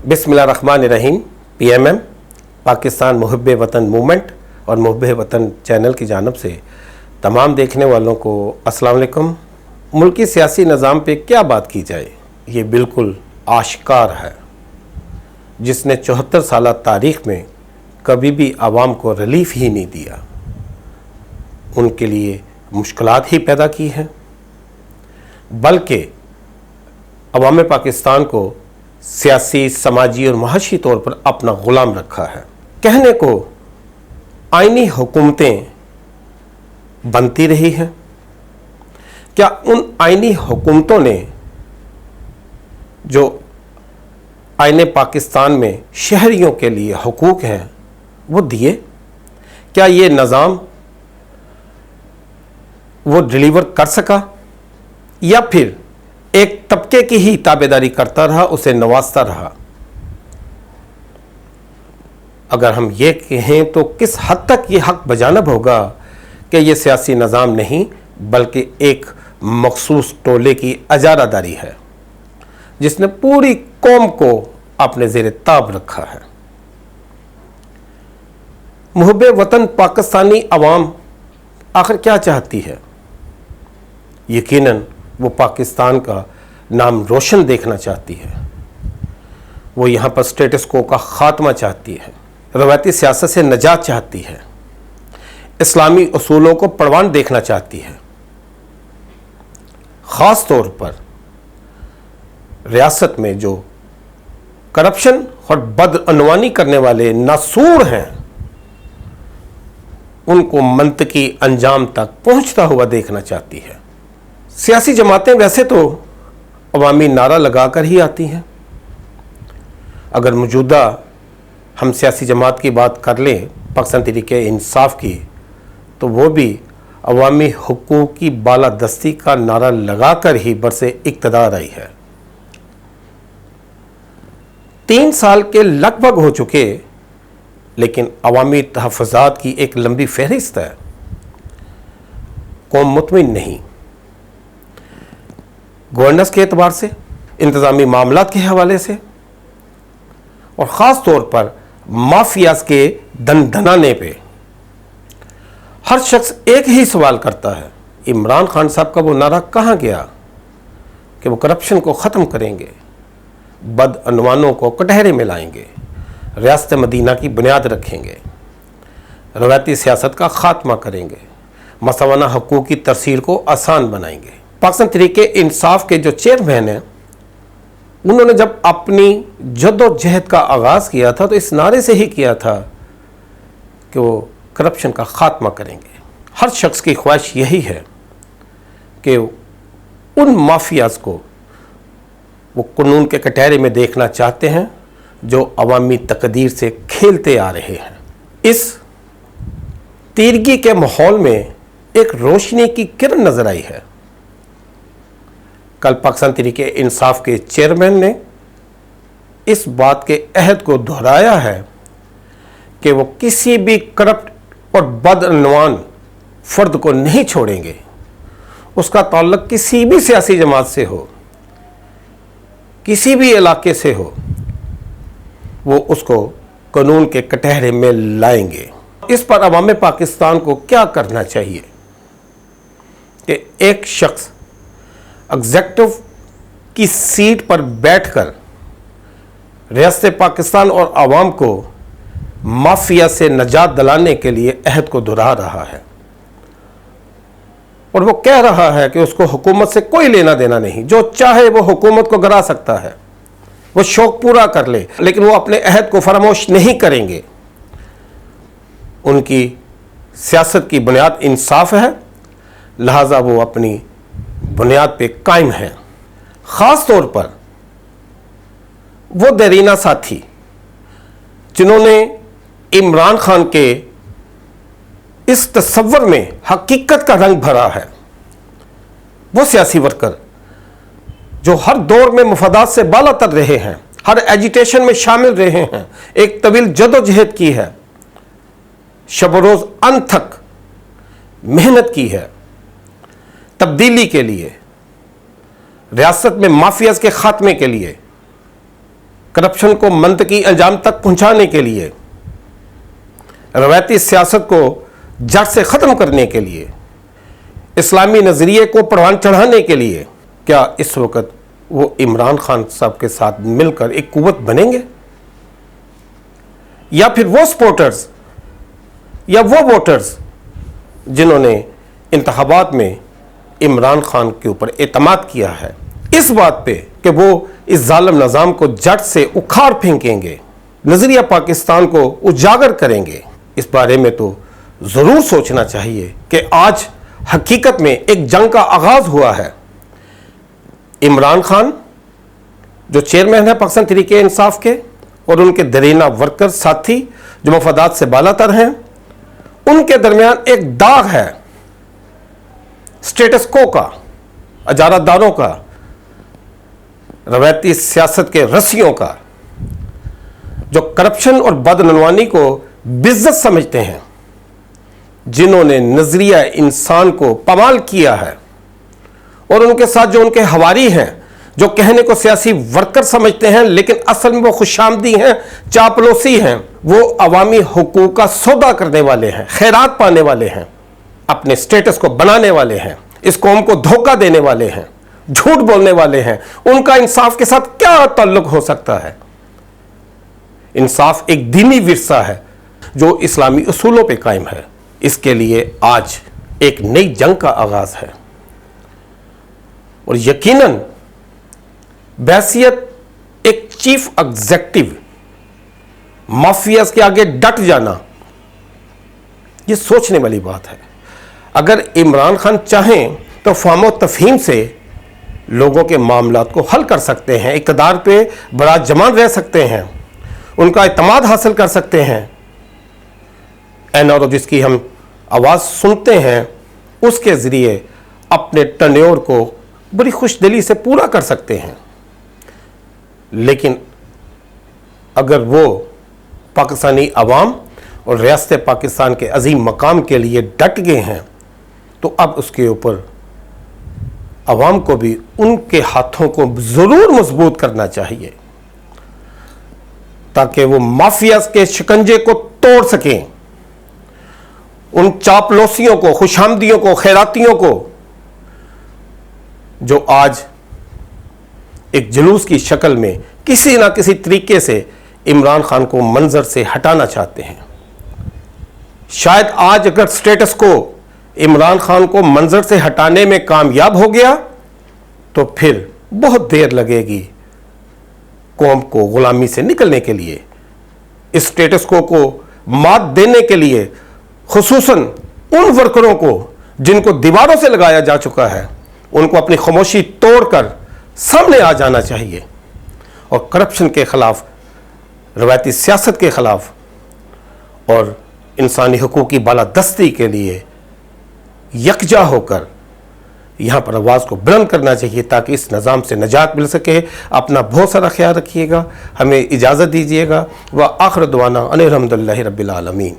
बिस्मिल्लाहिर्रहमानिर्रहीम। PMM पाकिस्तान मुहिब्बे वतन movement और मुहिब्बे वतन चैनल की जानिब से तमाम देखने वालों को अस्सलाम वालेकुम। मुल्की सियासी निज़ाम पे क्या बात की जाए, ये बिल्कुल आश्कार है। जिसने 74 साल तारीख़ में कभी भी आवाम को रिलीफ ही नहीं दिया, उनके लिए मुश्किलात ही पैदा की हैं, बल्कि अवाम पाकिस्तान को सियासी, समाजी और माशी तौर पर अपना ग़ुलाम रखा है। कहने को आइनी हुकूमतें बनती रही हैं, क्या उन आइनी हुकूमतों ने जो आईने पाकिस्तान में शहरियों के लिए हुकूक हैं वो दिए? क्या ये निज़ाम वो डिलीवर कर सका, या फिर एक तबके की ही ताबेदारी करता रहा, उसे नवाजता रहा? अगर हम ये कहें तो किस हद तक ये हक बजानब होगा कि ये सियासी निज़ाम नहीं बल्कि एक मखसूस टोले की अजारादारी है जिसने पूरी कौम को अपने ज़ेरे ताब रखा है। मुहिब्बे वतन पाकिस्तानी अवाम आखिर क्या चाहती है? यकीनन वो पाकिस्तान का नाम रोशन देखना चाहती है। वो यहाँ पर स्टेटस को का ख़ात्मा चाहती है, रवायती सियासत से निजात चाहती है, इस्लामी उसूलों को परवान देखना चाहती है। ख़ास तौर पर रियासत में जो करप्शन और बदअनवानी करने वाले नासूर हैं, उनको मंतकी अंजाम तक पहुँचता हुआ देखना चाहती है। सियासी जमातें वैसे तो अवामी नारा लगाकर ही आती हैं। अगर मौजूदा हम सियासी जमात की बात कर लें, पाकिस्तान तहरीके इंसाफ की, तो वो भी अवामी हुकूक की बालादस्ती का नारा लगाकर ही बरसे इक़्तिदार आई है। 3 साल के लगभग हो चुके, लेकिन अवामी तहफ़्फ़ुज़ात की एक लंबी फहरिस्त है। कौम मुतमिन नहीं, गवर्नेंस के एतबार से, इंतज़ामी मामलात के हवाले से, और ख़ास तौर पर माफियाज के दनदनाने पे हर शख्स एक ही सवाल करता है, इमरान खान साहब का वो नारा कहाँ गया कि वो करप्शन को ख़त्म करेंगे, बदअनवानों को कटहरे में लाएंगे, रियासत मदीना की बुनियाद रखेंगे, रवायती सियासत का ख़ात्मा करेंगे, मसवाना हकूक़ की तरसील को आसान बनाएंगे। पाकिस्तान तहरीके इंसाफ के जो चेयरमैन हैं, उन्होंने जब अपनी जद्दोजहद का आगाज़ किया था तो इस नारे से ही किया था कि वो करप्शन का ख़ात्मा करेंगे। हर शख्स की ख्वाहिश यही है कि उन माफियाज़ को वो कानून के कटहरे में देखना चाहते हैं जो अवामी तकदीर से खेलते आ रहे हैं। इस तीरगी के माहौल में एक रोशनी की किरण नज़र आई है। कल पाकिस्तान तहरीके इंसाफ के चेयरमैन ने इस बात के अहद को दोहराया है कि वो किसी भी करप्ट और बदअनवान फ़र्द को नहीं छोड़ेंगे। उसका ताल्लुक किसी भी सियासी जमात से हो, किसी भी इलाके से हो, वो उसको कानून के कटहरे में लाएंगे। इस पर अवाम पाकिस्तान को क्या करना चाहिए कि एक शख्स एग्जेक्टिव की सीट पर बैठकर रियासत पाकिस्तान और आवाम को माफिया से निजात दिलाने के लिए अहद को दोहरा रहा है, और वो कह रहा है कि उसको हुकूमत से कोई लेना देना नहीं, जो चाहे वो हुकूमत को गिरा सकता है, वो शौक पूरा कर ले, लेकिन वो अपने अहद को फरामोश नहीं करेंगे। उनकी सियासत की बुनियाद इंसाफ है, लिहाजा वो अपनी बुनियाद पे कायम है। ख़ास तौर पर वो देरीना साथी जिन्होंने इमरान खान के इस तस्वर में हकीकत का रंग भरा है, वो सियासी वर्कर जो हर दौर में मफादात से बालातर रहे हैं, हर एजिटेशन में शामिल रहे हैं, एक तवील जदोजहद की है, शब रोज़ अनथक मेहनत की है तब्दीली के लिए, रियासत में माफियाज के खात्मे के लिए, करप्शन को मंतकी अंजाम तक पहुंचाने के लिए, रवायती सियासत को जड़ से ख़त्म करने के लिए, इस्लामी नज़रिए को परवान चढ़ाने के लिए क्या इस वक्त वो इमरान खान साहब के साथ मिलकर एक कुव्वत बनेंगे? या फिर वो सपोर्टर्स या वो वोटर्स जिन्होंने इंतखाबात में इमरान खान के ऊपर एतमाद किया है, इस बात पे कि वो इस जालिम निज़ाम को जड़ से उखाड़ फेंकेंगे, नज़रिया पाकिस्तान को उजागर करेंगे, इस बारे में तो ज़रूर सोचना चाहिए कि आज हकीकत में एक जंग का आगाज़ हुआ है। इमरान खान जो चेयरमैन है पाकिस्तान तहरीक इंसाफ के, और उनके दरीना वर्कर साथी जो मफादात से बालातर हैं, उनके दरमियान एक दाग है स्टेटस को का, अजारादारों का, रवायती सियासत के रस्सियों का, जो करप्शन और बदनवानी को बिज़्ज़त समझते हैं, जिन्होंने नज़रिया इंसान को पमाल किया है, और उनके साथ जो उनके हवारी हैं, जो कहने को सियासी वर्कर समझते हैं लेकिन असल में वो खुशामदी हैं, चापलूसी हैं, वो अवामी हुकूक का सौदा करने वाले हैं, खैरात पाने वाले हैं, अपने स्टेटस को बनाने वाले हैं, इस कौम को धोखा देने वाले हैं, झूठ बोलने वाले हैं। उनका इंसाफ के साथ क्या ताल्लुक हो सकता है? इंसाफ एक दीनी विरसा है जो इस्लामी उसूलों पे कायम है। इसके लिए आज एक नई जंग का आगाज है, और यकीनन बहसियत एक चीफ एग्जेक्टिव माफियाज के आगे डट जाना, यह सोचने वाली बात है। अगर इमरान खान चाहें तो फाहम तफहीम से लोगों के मामलात को हल कर सकते हैं, इक़्तिदार पे बरात जमान रह सकते हैं, उनका इत्मीनान हासिल कर सकते हैं। एनआरओ जिसकी हम आवाज़ सुनते हैं, उसके ज़रिए अपने टर्न्योर को बड़ी खुशदिली से पूरा कर सकते हैं। लेकिन अगर वो पाकिस्तानी अवाम और रियासत पाकिस्तान के अजीम मकाम के लिए डट गए हैं, तो अब उसके ऊपर अवाम को भी उनके हाथों को ज़रूर मजबूत करना चाहिए, ताकि वो माफिया के शिकंजे को तोड़ सकें, उन चापलूसियों को, खुशामदियों को, खैरातियों को जो आज एक जुलूस की शक्ल में किसी ना किसी तरीके से इमरान खान को मंजर से हटाना चाहते हैं। शायद आज अगर स्टेटस को इमरान खान को मंजर से हटाने में कामयाब हो गया तो फिर बहुत देर लगेगी कौम को गुलामी से निकलने के लिए। इस स्टेटस को मात देने के लिए खुसूसन उन वर्करों को जिनको दीवारों से लगाया जा चुका है, उनको अपनी खामोशी तोड़कर सामने आ जाना चाहिए और करप्शन के खिलाफ, रवायती सियासत के खिलाफ और इंसानी हुकूक की बालादस्ती के लिए यकजा होकर यहाँ पर आवाज़ को बुलंद करना चाहिए, ताकि इस निज़ाम से निजात मिल सके। अपना बहुत सारा ख्याल रखिएगा, हमें इजाज़त दीजिएगा। व आखिर दुआना अनिल हम्दुलिल्लाहि रब्बिल आलमीन।